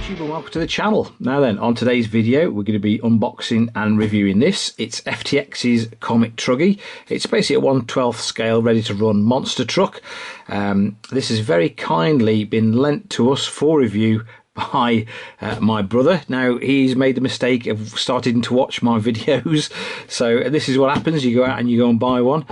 YouTube and welcome to the channel. Now then, on today's video we're going to be unboxing and reviewing this. It's FTX's Comet Truggy. It's basically a 1/12 scale ready to run monster truck. This has very kindly been lent to us for review by my brother. Now he's made the mistake of starting to watch my videos, so this is what happens. You go out and you go and buy one.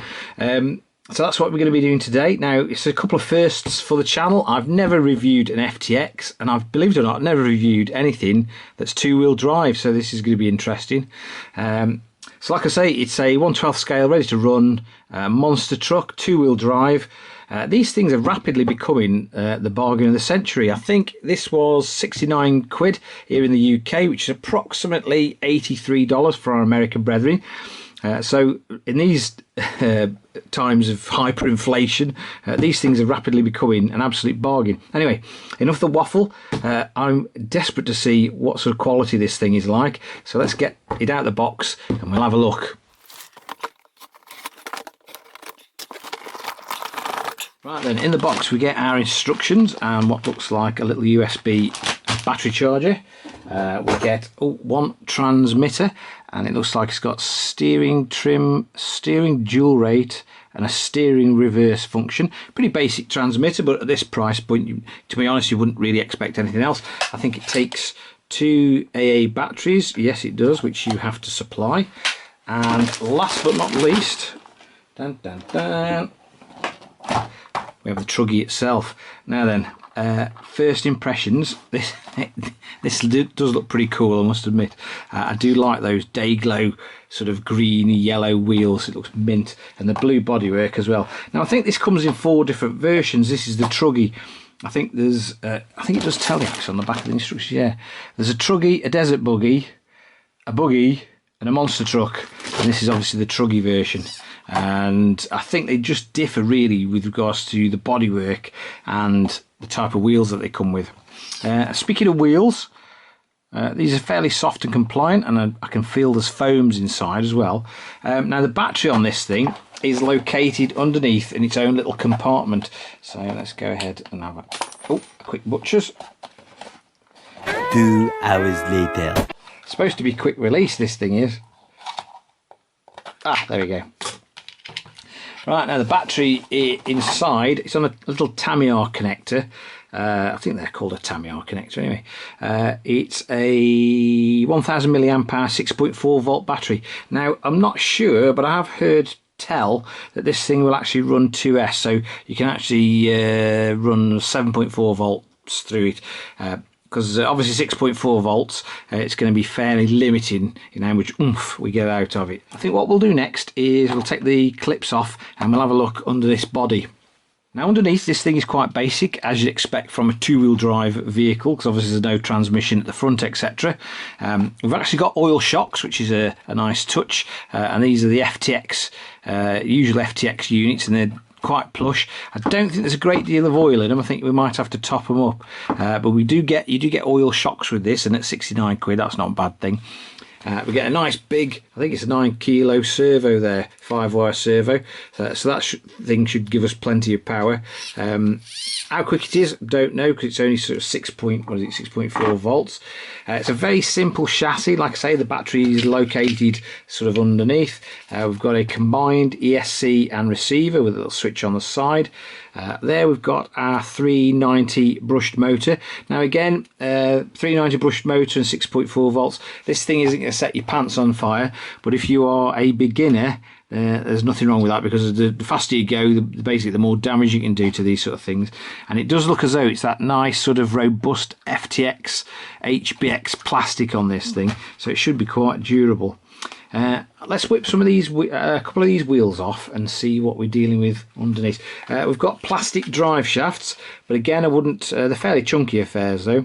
So that's what we're going to be doing today. Now, it's a couple of firsts for the channel. I've never reviewed an FTX, and I've, believe it or not, never reviewed anything that's two-wheel drive, so this is going to be interesting. So like I say, it's a 1/12 scale, ready to run monster truck, two-wheel drive. These things are rapidly becoming the bargain of the century. I think this was 69 quid here in the UK, which is approximately $83 for our American brethren. So in these times of hyperinflation, these things are rapidly becoming an absolute bargain. Anyway, enough the waffle. I'm desperate to see what sort of quality this thing is like. So let's get it out of the box and we'll have a look. Right then, in the box we get our instructions and what looks like a little USB battery charger. We get one transmitter, and it looks like it's got steering trim, steering dual rate, and a steering reverse function. Pretty basic transmitter, but at this price point, to be honest, you wouldn't really expect anything else. I think it takes 2 AA batteries. Yes, it does, which you have to supply. And last but not least, dun, dun, dun, we have the Truggy itself. Now then, first impressions, this does look pretty cool, I must admit. I do like those day glow sort of green yellow wheels. It looks mint, and the blue bodywork as well. Now I think this comes in 4 different versions. This is the Truggy. I think there's I think it does tell you on the back of the instructions. Yeah, there's a Truggy, a desert buggy, a buggy, and a monster truck, and this is obviously the Truggy version. And I think they just differ really with regards to the bodywork and the type of wheels that they come with. Speaking of wheels, these are fairly soft and compliant, and I can feel there's foams inside as well. Now the battery on this thing is located underneath in its own little compartment. So let's go ahead and have a quick butchers. 2 hours later. Supposed to be quick release, this thing is. There we go. Right, now the battery inside, it's on a little Tamiya connector. I think they're called a Tamiya connector anyway. It's a 1000 milliamp hour 6.4 volt battery. Now I'm not sure, but I have heard tell that this thing will actually run 2S, so you can actually run 7.4 volts through it. Because obviously 6.4 volts, it's going to be fairly limiting in how much oomph we get out of it. I think what we'll do next is we'll take the clips off and we'll have a look under this body. Now underneath, this thing is quite basic, as you'd expect from a two-wheel drive vehicle, because obviously there's no transmission at the front, etc. We've actually got oil shocks, which is a nice touch, and these are the FTX, usual FTX units, and they're quite plush. I don't think there's a great deal of oil in them. I think we might have to top them up, but you do get oil shocks with this, and at 69 quid, that's not a bad thing. We get a nice big, I think it's a 9 kilo servo there, 5-wire servo, so that thing should give us plenty of power. How quick it is, don't know, because it's only sort of 6.4 volts. It's a very simple chassis. Like I say, the battery is located sort of underneath. We've got a combined ESC and receiver with a little switch on the side. There we've got our 390 brushed motor. Now again, 390 brushed motor and 6.4 volts. This thing isn't going to set your pants on fire, but if you are a beginner, there's nothing wrong with that, because the faster you go, basically the more damage you can do to these sort of things. And it does look as though it's that nice sort of robust FTX HBX plastic on this thing, so it should be quite durable. Let's whip some of these, a couple of these wheels off and see what we're dealing with underneath. We've got plastic drive shafts, but again, I wouldn't. They're fairly chunky affairs though.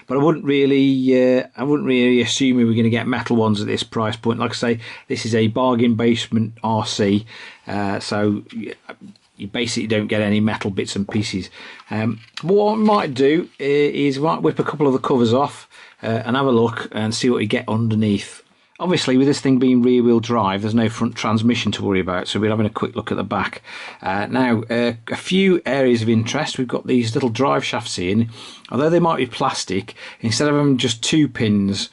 But I wouldn't really assume we were going to get metal ones at this price point. Like I say, this is a bargain basement RC, so you basically don't get any metal bits and pieces. What I might do is might whip a couple of the covers off and have a look and see what we get underneath. Obviously, with this thing being rear-wheel drive, there's no front transmission to worry about, so we're having a quick look at the back. Now, a few areas of interest. We've got these little drive shafts in. Although they might be plastic, instead of having just 2 pins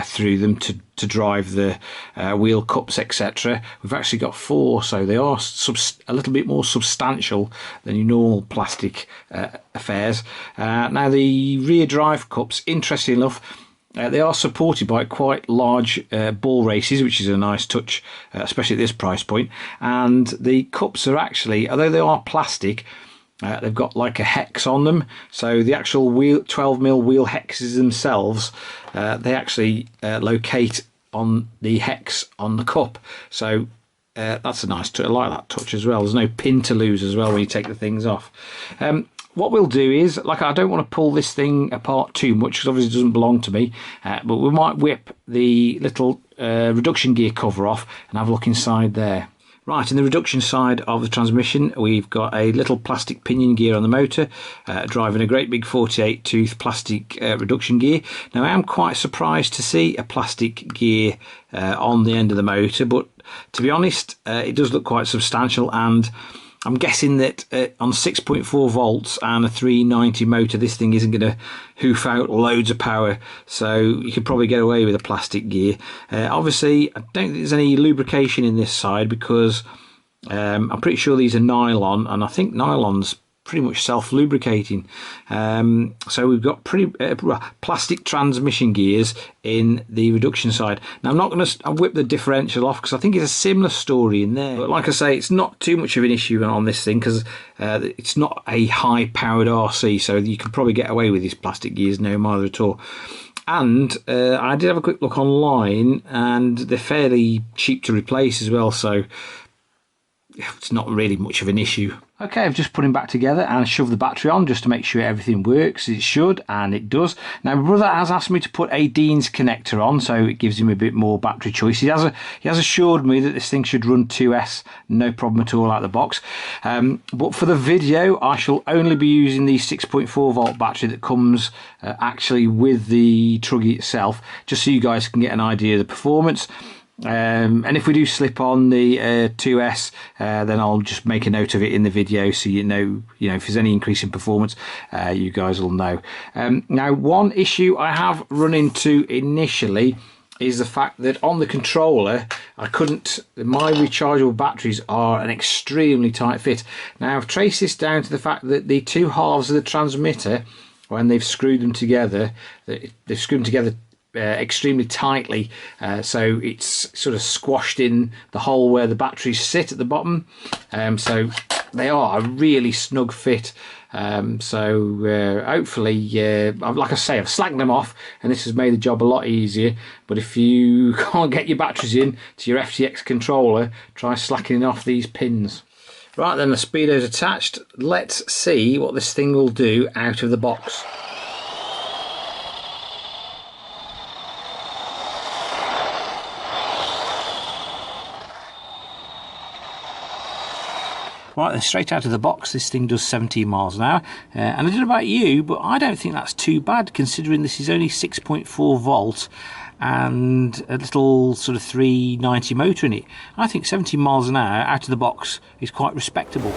through them to drive the wheel cups, etc., we've actually got 4, so they are a little bit more substantial than your normal plastic affairs. Now, the rear drive cups, interesting enough, they are supported by quite large ball races, which is a nice touch, especially at this price point. And the cups are actually, although they are plastic, they've got like a hex on them. So the actual 12mm wheel hexes themselves, they actually locate on the hex on the cup. So that's a nice touch. I like that touch as well. There's no pin to lose as well when you take the things off. What we'll do is, like, I don't want to pull this thing apart too much because obviously it doesn't belong to me, but we might whip the little reduction gear cover off and have a look inside there. Right, in the reduction side of the transmission, we've got a little plastic pinion gear on the motor, driving a great big 48 tooth plastic reduction gear. Now, I am quite surprised to see a plastic gear on the end of the motor, but to be honest, it does look quite substantial, and I'm guessing that on 6.4 volts and a 390 motor, this thing isn't going to hoof out loads of power, so you could probably get away with a plastic gear. Obviously, I don't think there's any lubrication in this side because I'm pretty sure these are nylon, and I think nylon's pretty much self-lubricating. So we've got pretty plastic transmission gears in the reduction side. Now, I'm not going to whip the differential off because I think it's a similar story in there. But like I say, it's not too much of an issue on this thing because it's not a high-powered RC, so you can probably get away with these plastic gears no matter at all. And I did have a quick look online, and they're fairly cheap to replace as well, so it's not really much of an issue. Okay, I've just put him back together and shoved the battery on just to make sure everything works. It should, and it does. Now, my brother has asked me to put a Dean's connector on, so it gives him a bit more battery choice. He has assured me that this thing should run 2S, no problem at all out of the box. But for the video, I shall only be using the 6.4 volt battery that comes actually with the Truggy itself, just so you guys can get an idea of the performance. And if we do slip on the 2S, then I'll just make a note of it in the video, so you know if there's any increase in performance, you guys will know. Now, one issue I have run into initially is the fact that on the controller, my rechargeable batteries are an extremely tight fit. Now, I've traced this down to the fact that the 2 halves of the transmitter, when they've screwed them together, extremely tightly, so it's sort of squashed in the hole where the batteries sit at the bottom, so they are a really snug fit. So hopefully, like I say, I've slacked them off and this has made the job a lot easier. But if you can't get your batteries in to your FTX controller, try slackening off these pins. Right then, the speedo's attached. Let's see what this thing will do out of the box. Right then, straight out of the box, this thing does 17 miles an hour. And I don't know about you, but I don't think that's too bad, considering this is only 6.4 volt and a little sort of 390 motor in it. I think 17 miles an hour out of the box is quite respectable.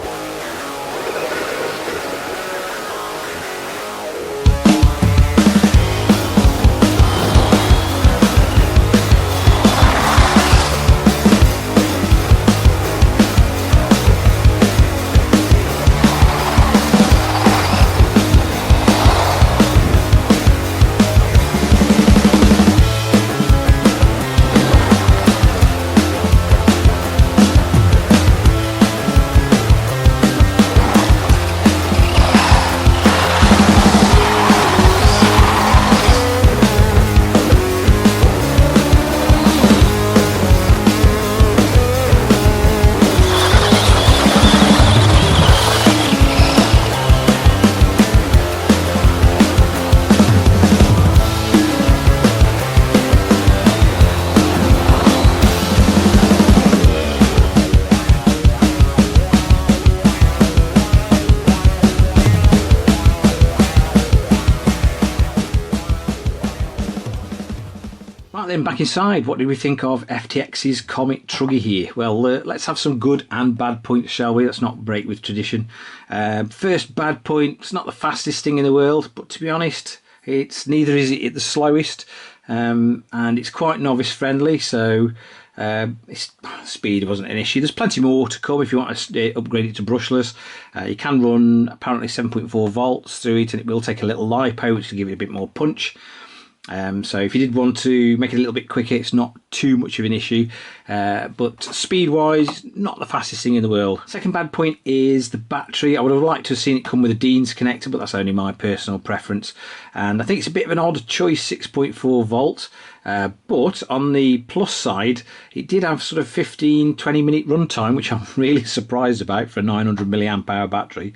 Right then, back inside, what do we think of FTX's Comet Truggy here? Well, let's have some good and bad points, shall we? Let's not break with tradition. First bad point, it's not the fastest thing in the world, but to be honest, neither is it the slowest, and it's quite novice friendly, so speed wasn't an issue. There's plenty more to come if you want to upgrade it to brushless. You can run apparently 7.4 volts through it, and it will take a little LiPo, which will give it a bit more punch. So if you did want to make it a little bit quicker, it's not too much of an issue, but speed wise, not the fastest thing in the world. Second bad point is the battery. I would have liked to have seen it come with a Dean's connector, but that's only my personal preference, and I think it's a bit of an odd choice, 6.4 volt, but on the plus side, it did have sort of 15-20 minute runtime, which I'm really surprised about for a 900 milliamp hour battery.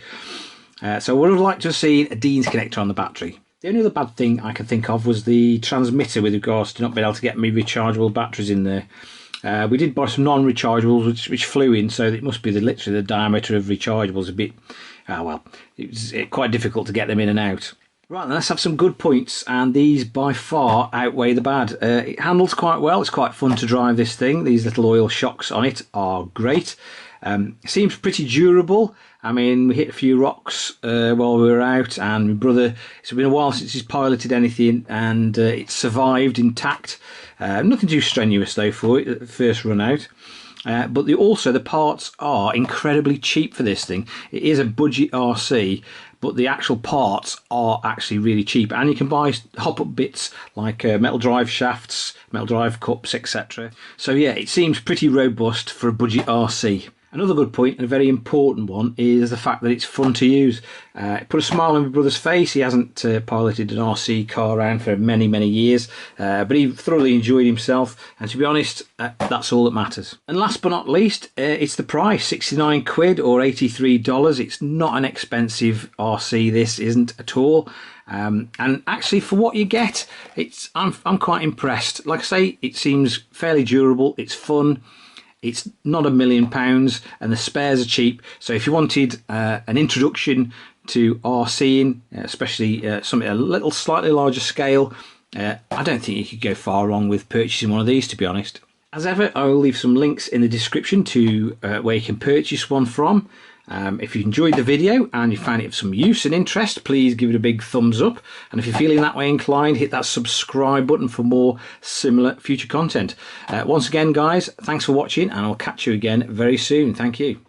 So I would have liked to have seen a Dean's connector on the battery. The only other bad thing I can think of was the transmitter with regards to not being able to get me rechargeable batteries in there. We did buy some non-rechargeables which flew in, so it must be literally the diameter of rechargeables a bit, well, it was quite difficult to get them in and out. Right, then let's have some good points, and these by far outweigh the bad. It handles quite well, it's quite fun to drive this thing. These little oil shocks on it are great. It seems pretty durable. I mean, we hit a few rocks while we were out, and my brother, it's been a while since he's piloted anything, and it survived intact. Nothing too strenuous though for it at the first run out. But also the parts are incredibly cheap for this thing. It is a budget RC, but the actual parts are actually really cheap, and you can buy hop-up bits like metal drive shafts, metal drive cups, etc. So yeah, it seems pretty robust for a budget RC. Another good point, and a very important one, is the fact that it's fun to use. It put a smile on my brother's face. He hasn't piloted an RC car around for many, many years, but he thoroughly enjoyed himself, and to be honest, that's all that matters. And last but not least, it's the price, 69 quid or $83. It's not an expensive RC, this isn't at all. And actually, for what you get, I'm quite impressed. Like I say, it seems fairly durable, it's fun. It's not £1 million, and the spares are cheap. So if you wanted an introduction to RCing, especially something a little slightly larger scale, I don't think you could go far wrong with purchasing one of these, to be honest. As ever, I will leave some links in the description to where you can purchase one from. If you enjoyed the video and you found it of some use and interest, please give it a big thumbs up, and if you're feeling that way inclined, hit that subscribe button for more similar future content. Once again guys, thanks for watching, and I'll catch you again very soon. Thank you.